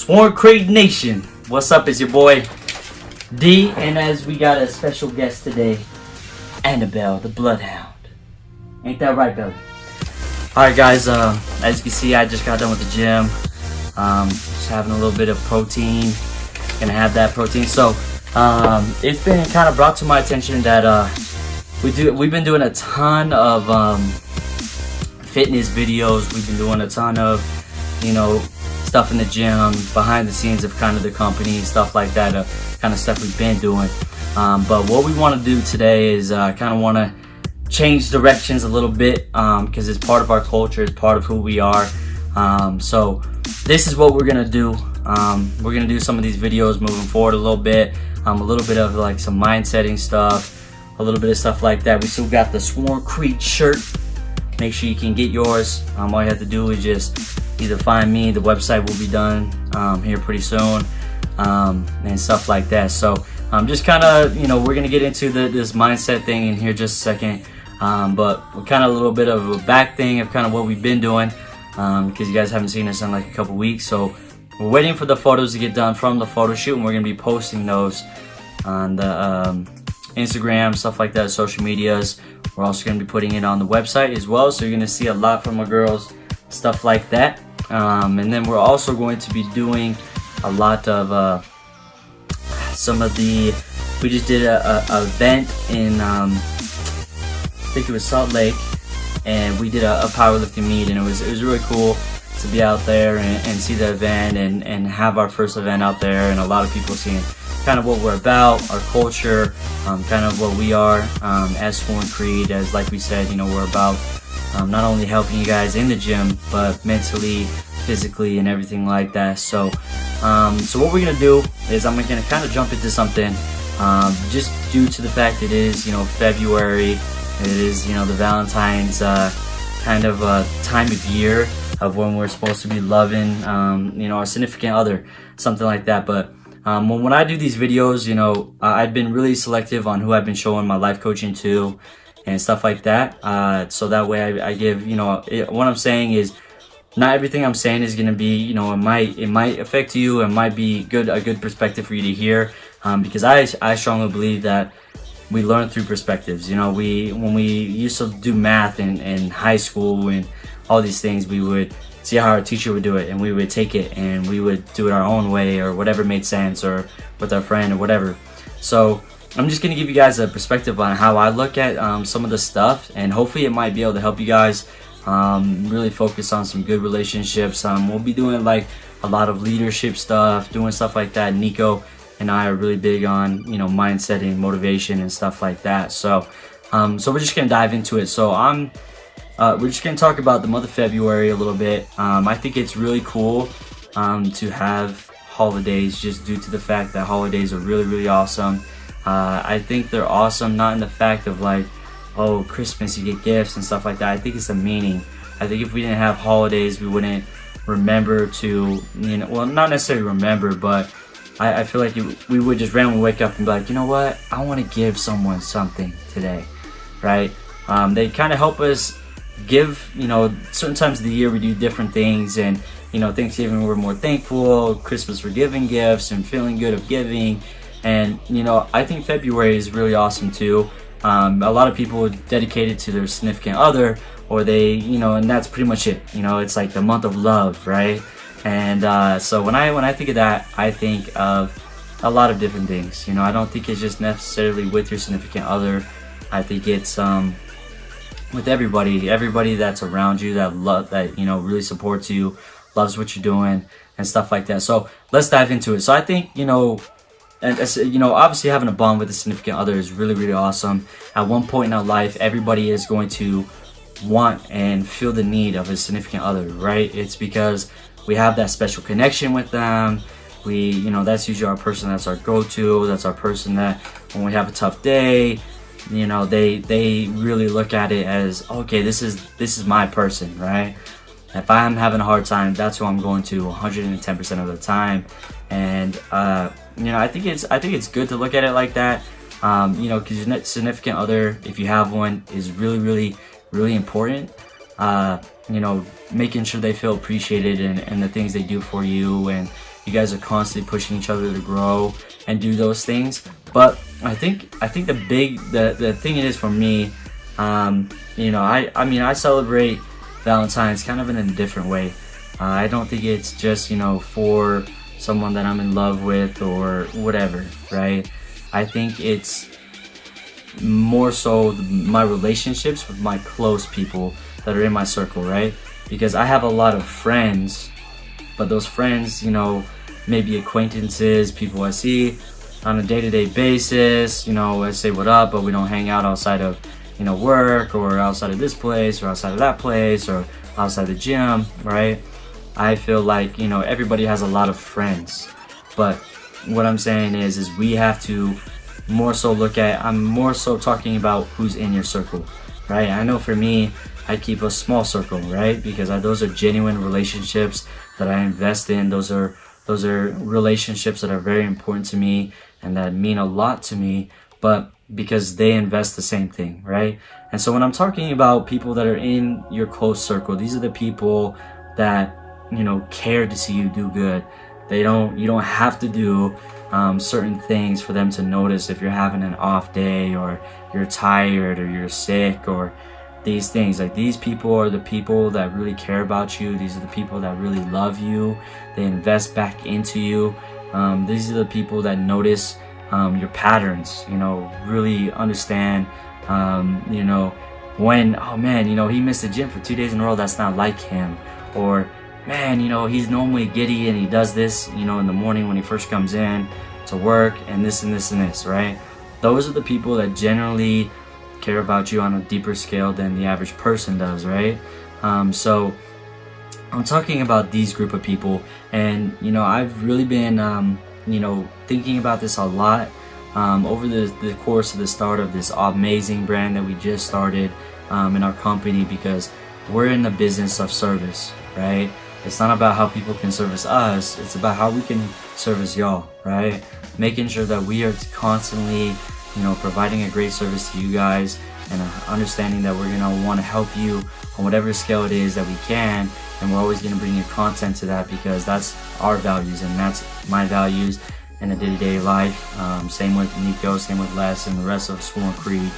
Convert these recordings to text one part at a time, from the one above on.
Sworn Creed Nation, what's up? It's your boy D, and as we got a special guest today, Annabelle the Bloodhound. Ain't that right, Belly? Alright guys, as you can see, I just got done with the gym. Just having a little bit of protein. Gonna have that protein. So it's been kind of brought to my attention that we've been doing a ton of fitness videos. We've been doing a ton of, stuff in the gym, behind the scenes of kind of the company, stuff like that, kind of stuff we've been doing. But what we want to do today is kind of want to change directions a little bit, because it's part of our culture, it's part of who we are. So this is what we're gonna do. We're gonna do some of these videos moving forward a little bit, a little bit of like some mind setting stuff, a little bit of stuff like that. We still got the Sworn Creed shirt. Make sure you can get yours. All you have to do is just either find me, the website will be done here pretty soon, and stuff like that. So just kind of, we're gonna get into this mindset thing in here just a second, but kind of a little bit of a back thing of kind of what we've been doing, because you guys haven't seen us in like a couple weeks. So we're waiting for the photos to get done from the photo shoot, and we're gonna be posting those on the Instagram, stuff like that, social medias. We're also gonna be putting it on the website as well, so you're gonna see a lot from our girls, stuff like that. And then we're also going to be doing a lot of some of the, we just did a event in I think it was Salt Lake, and we did a powerlifting meet, and it was really cool to be out there and see the event and have our first event out there, and a lot of people seeing kind of what we're about, our culture, kind of what we are as Sworn Creed. As like we said, we're about not only helping you guys in the gym, but mentally, physically, and everything like that. So so what we're gonna do is I'm gonna kind of jump into something, just due to the fact it is February, it is the Valentine's kind of time of year of when we're supposed to be loving our significant other, something like that. But when I do these videos, I've been really selective on who I've been showing my life coaching to and stuff like that, so that way I give, what I'm saying is, not everything I'm saying is gonna be, it might affect you, it might be a good perspective for you to hear, because I strongly believe that we learn through perspectives. When we used to do math in high school and all these things, we would see how our teacher would do it, and we would take it and we would do it our own way, or whatever made sense, or with our friend or whatever. So I'm just gonna give you guys a perspective on how I look at some of the stuff, and hopefully it might be able to help you guys really focus on some good relationships. We'll be doing like a lot of leadership stuff, doing stuff like that. Nico and I are really big on mindset and motivation and stuff like that. So so we're just gonna dive into it. So we're just gonna talk about the month of February a little bit. I think it's really cool to have holidays, just due to the fact that holidays are really, really awesome. I think they're awesome not in the fact of like, oh, Christmas, you get gifts and stuff like that. I think it's the meaning. I think if we didn't have holidays, we wouldn't remember to, well, not necessarily remember, but I feel like we would just randomly wake up and be like, you know what, I want to give someone something today, right? They kind of help us give, certain times of the year we do different things, and Thanksgiving we're more thankful, Christmas we're giving gifts and feeling good of giving. And I think February is really awesome too. A lot of people dedicate it to their significant other, or they, and that's pretty much it. It's like the month of love, right? And so when I think of that, I think of a lot of different things. I don't think it's just necessarily with your significant other. I think it's with everybody that's around you, that really supports you, loves what you're doing, and stuff like that. So let's dive into it. So I think and obviously having a bond with a significant other is really, really awesome. At one point in our life, everybody is going to want and feel the need of a significant other, right? It's because we have that special connection with them. That's usually our person that's our go-to. That's our person that when we have a tough day, they really look at it as, okay, this is my person, right? If I'm having a hard time, that's who I'm going to 110% of the time. And I think it's good to look at it like that. Because your significant other, if you have one, is really, really, really important. Making sure they feel appreciated and the things they do for you, and you guys are constantly pushing each other to grow and do those things. But I think the thing is for me, I mean I celebrate Valentine's kind of in a different way. I don't think it's just for someone that I'm in love with or whatever, right? I think it's more so my relationships with my close people that are in my circle, right? Because I have a lot of friends, but those friends, maybe acquaintances, people I see on a day-to-day basis, I say what up, but we don't hang out outside of work, or outside of this place, or outside of that place, or outside the gym, right? I feel like everybody has a lot of friends, but what I'm saying is we have to more so I'm more so talking about who's in your circle, right? I know for me, I keep a small circle, right? Because those are genuine relationships that I invest in. Those are relationships that are very important to me and that mean a lot to me, but because they invest the same thing, right? And so when I'm talking about people that are in your close circle, these are the people that care to see you do good. You don't have to do certain things for them to notice if you're having an off day, or you're tired, or you're sick, or these things. Like, these people are the people that really care about you. These are the people that really love you. They invest back into you. These are the people that notice your patterns, really understand, when, oh man, he missed the gym for 2 days in a row, that's not like him. Or, man, he's normally giddy and he does this, in the morning when he first comes in to work, and this and this and this, right? Those are the people that generally care about you on a deeper scale than the average person does, right? So I'm talking about these group of people, and I've really been thinking about this a lot over the course of the start of this amazing brand that we just started in our company, because we're in the business of service, right? It's not about how people can service us, it's about how we can service y'all, right? Making sure that we are constantly providing a great service to you guys, and understanding that we're gonna want to help you on whatever scale it is that we can, and we're always gonna bring you content to that, because that's our values and that's my values in a day-to-day life. Same with Nico, same with Les, and the rest of Sworn Creed,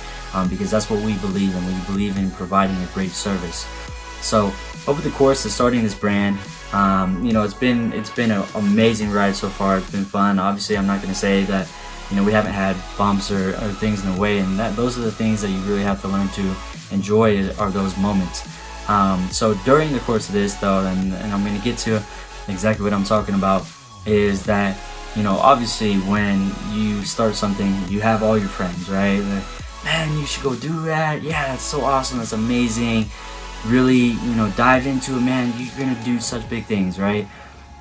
because that's what we believe in. We believe in providing a great service. So over the course of starting this brand, it's been an amazing ride so far. It's been fun. Obviously, I'm not going to say that we haven't had bumps or things in the way, and those are the things that you really have to learn to enjoy, are those moments. So during the course of this, though, and I'm going to get to exactly what I'm talking about, is that obviously when you start something, you have all your friends, right? Like, man, you should go do that. Yeah, that's so awesome. That's amazing. Really, dive into it, man. You're gonna do such big things, right?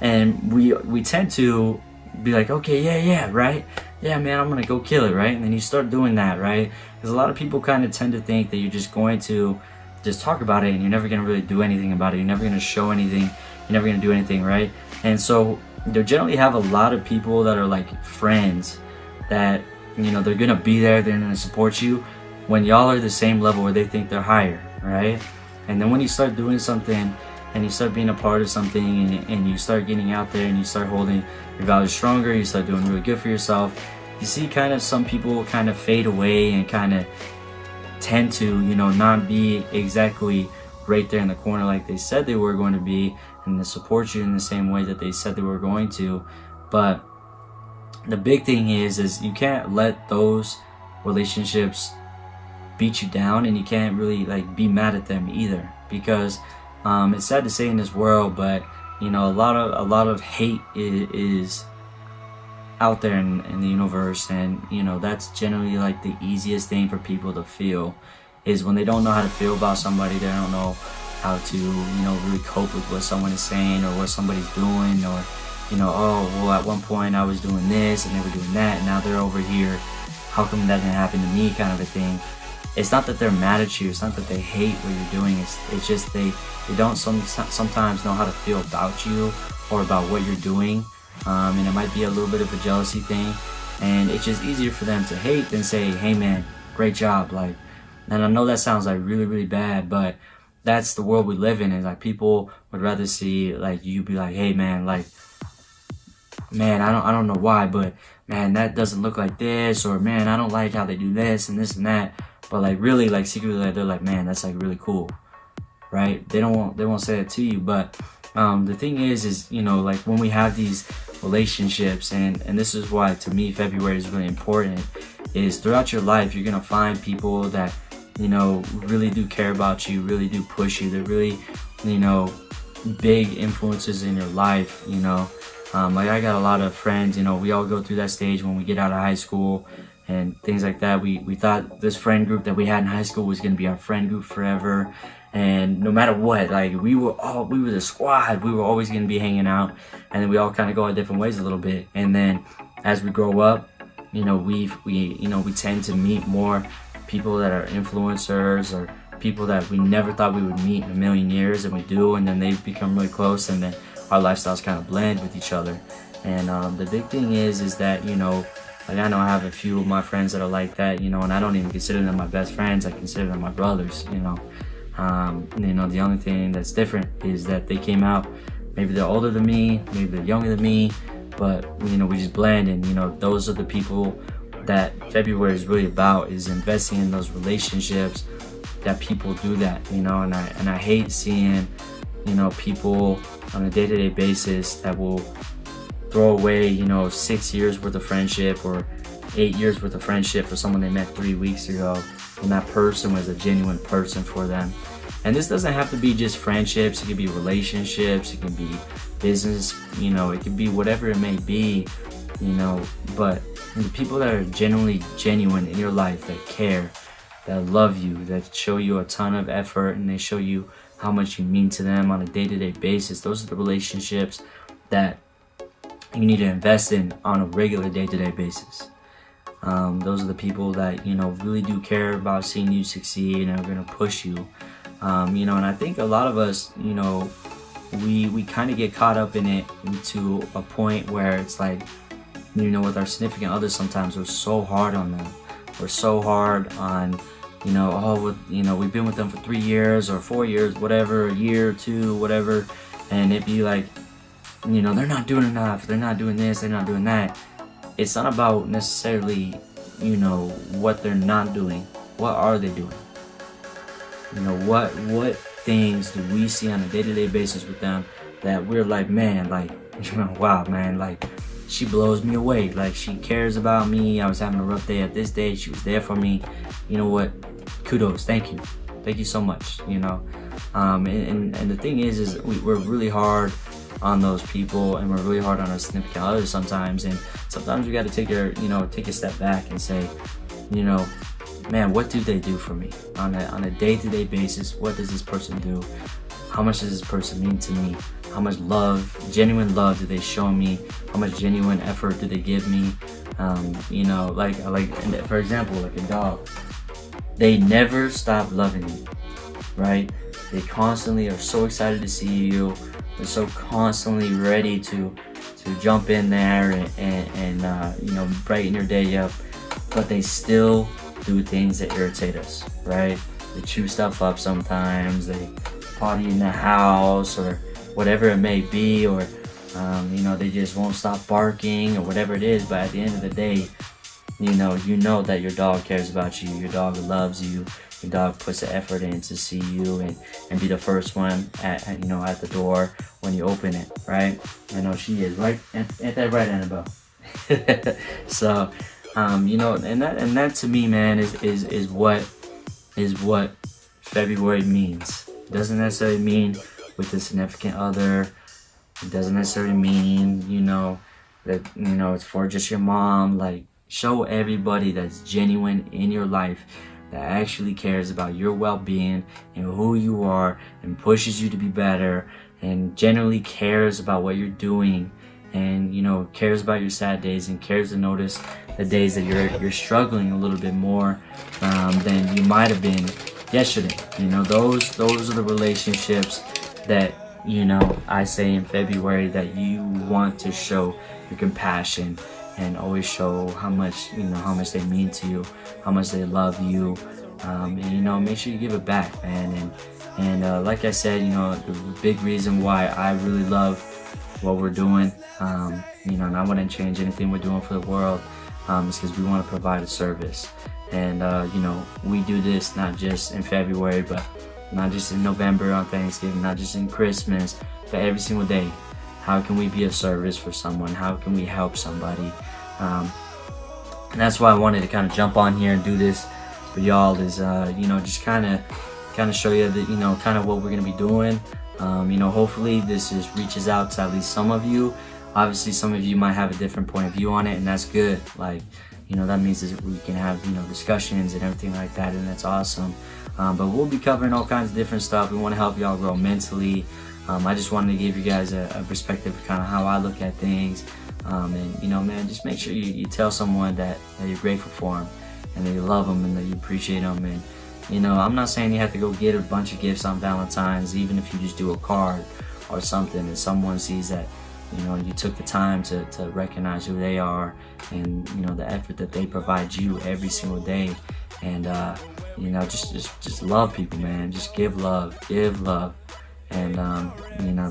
And we tend to be like, okay, yeah, right? Yeah, man, I'm gonna go kill it, right? And then you start doing that, right? Because a lot of people kind of tend to think that you're just going to just talk about it, and you're never gonna really do anything about it. You're never gonna show anything. You're never gonna do anything, right? And so they generally have a lot of people that are like friends that they're gonna be there. They're gonna support you when y'all are the same level, where they think they're higher, right? And then when you start doing something, and you start being a part of something, and you start getting out there, and you start holding your values stronger, you start doing really good for yourself, you see kind of some people kind of fade away and kind of tend to not be exactly right there in the corner like they said they were going to be, and to support you in the same way that they said they were going to. But the big thing is you can't let those relationships beat you down, and you can't really be mad at them either, because it's sad to say in this world, but a lot of hate is out there in the universe, and that's generally the easiest thing for people to feel, is when they don't know how to feel about somebody. They don't know how to really cope with what someone is saying, or what somebody's doing, or oh, well, at one point I was doing this and they were doing that, and now they're over here, how come that didn't happen to me, kind of a thing. It's not that they're mad at you, it's not that they hate what you're doing, it's just they don't sometimes know how to feel about you or about what you're doing, and it might be a little bit of a jealousy thing, and it's just easier for them to hate than say, hey man, great job. And I know that sounds really, really bad, but that's the world we live in, is people would rather see you be like, hey man, man, I don't know why, but man, that doesn't look like this, or man, I don't like how they do this and this and that. But like really, like secretly, like, they're like, man, that's like really cool, right? They won't say it to you, but the thing is you know, like when we have these relationships, and this is why to me February is really important, is throughout your life you're gonna find people that, you know, really do care about you, really do push you. They're really, you know, big influences in your life, you know. Like I got a lot of friends, you know, we all go through that stage when we get out of high school and things like that. We thought this friend group that we had in high school was going to be our friend group forever. And no matter what, like we were the squad. We were always going to be hanging out, and then we all kind of go our different ways a little bit. And then as we grow up, you know, we tend to meet more people that are influencers, or people that we never thought we would meet in a million years, and we do, and then they become really close, and then our lifestyles kind of blend with each other. And the big thing is that, you know, like I know I have a few of my friends that are like that, you know, and I don't even consider them my best friends. I consider them my brothers, you know. You know, the only thing that's different is that they came out, maybe they're older than me, maybe they're younger than me, but you know, we just blend. And you know, those are the people that February is really about, is investing in those relationships, that people do that, you know. And I hate seeing, you know, people on a day-to-day basis that will throw away, you know, 6 years worth of friendship or 8 years worth of friendship for someone they met 3 weeks ago, when that person was a genuine person for them. And this doesn't have to be just friendships, it could be relationships, it can be business, you know, it could be whatever it may be, you know. But the people that are genuine in your life, that care, that love you, that show you a ton of effort, and they show you how much you mean to them on a day-to-day basis, those are the relationships that you need to invest in on a regular day-to-day basis. Those are the people that, you know, really do care about seeing you succeed and are going to push you. You know, and I think a lot of us, you know, we kind of get caught up in it to a point where it's like, you know, with our significant others, sometimes we're so hard on them. We're so hard on, you know, you know, we've been with them for 3 years or 4 years, whatever, a year or two, whatever, and it'd be like, you know, they're not doing enough, they're not doing this, they're not doing that. It's not about necessarily, you know, what they're not doing. What are they doing? You know, what things do we see on a day-to-day basis with them that we're like, man, like, wow, man, like, she blows me away. Like, she cares about me. I was having a rough day at this day. She was there for me. You know what? Kudos. Thank you so much. You know, and the thing is we're really hard on those people, and we're really hard on our significant others sometimes. And sometimes we got to take a step back and say, you know, man, what do they do for me on a day-to-day basis? What does this person do? How much does this person mean to me? How much love, genuine love, do they show me? How much genuine effort do they give me? You know, like for example, like a dog, they never stop loving you, right? They constantly are so excited to see you. They're so constantly ready to jump in there and you know, brighten your day up. But they still do things that irritate us, right? They chew stuff up sometimes. They potty in the house or whatever it may be, or you know, they just won't stop barking or whatever it is. But at the end of the day, you know that your dog cares about you. Your dog loves you. Your dog puts the effort in to see you and be the first one at the door when you open it, right? I know she is, right? Ain't that right, Annabelle? So, you know, and that to me, man, is what February means. It doesn't necessarily mean with a significant other. It doesn't necessarily mean, you know, that, you know, it's for just your mom. Like, show everybody that's genuine in your life, that actually cares about your well-being and who you are, and pushes you to be better, and generally cares about what you're doing, and, you know, cares about your sad days, and cares to notice the days that you're struggling a little bit more than you might have been yesterday. You know, those are the relationships that, you know, I say in February that you want to show your compassion and always show how much they mean to you, how much they love you, and, you know, make sure you give it back, man. And like I said, you know, the big reason why I really love what we're doing, and I wouldn't change anything we're doing for the world. It's because we want to provide a service. And we do this not just in February, but not just in November on Thanksgiving, not just in Christmas, but every single day. How can we be of service for someone? How can we help somebody? And that's why I wanted to kind of jump on here and do this for y'all, is just kind of show you that kind of what we're gonna be doing. Hopefully this reaches out to at least some of you. Obviously some of you might have a different point of view on it, and that's good. Like, that means that we can have discussions and everything like that, and that's awesome. But we'll be covering all kinds of different stuff. We want to help y'all grow mentally. I just wanted to give you guys a perspective of kind of how I look at things. And man, just make sure you tell someone that you're grateful for them, and that you love them, and that you appreciate them. And I'm not saying you have to go get a bunch of gifts on Valentine's. Even if you just do a card or something, and someone sees that you took the time to recognize who they are, and the effort that they provide you every single day. And just love people, man. Just give love. And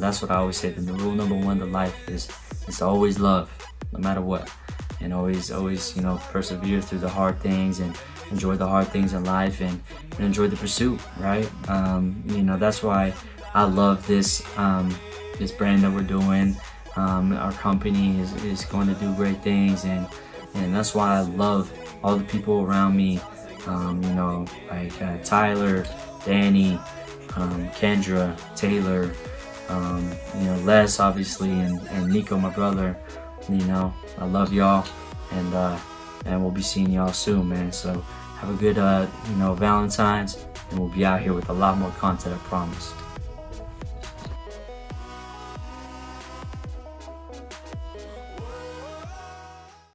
that's what I always say. The rule number one to life is always love, no matter what. And always persevere through the hard things, and enjoy the hard things in life, and enjoy the pursuit, right? That's why I love this brand that we're doing. Our company is going to do great things, and that's why I love all the people around me, like Tyler, Danny, Kendra, Taylor, Les, obviously, and Nico, my brother. I love y'all, and we'll be seeing y'all soon, man. So have a good Valentine's, and we'll be out here with a lot more content, I promise.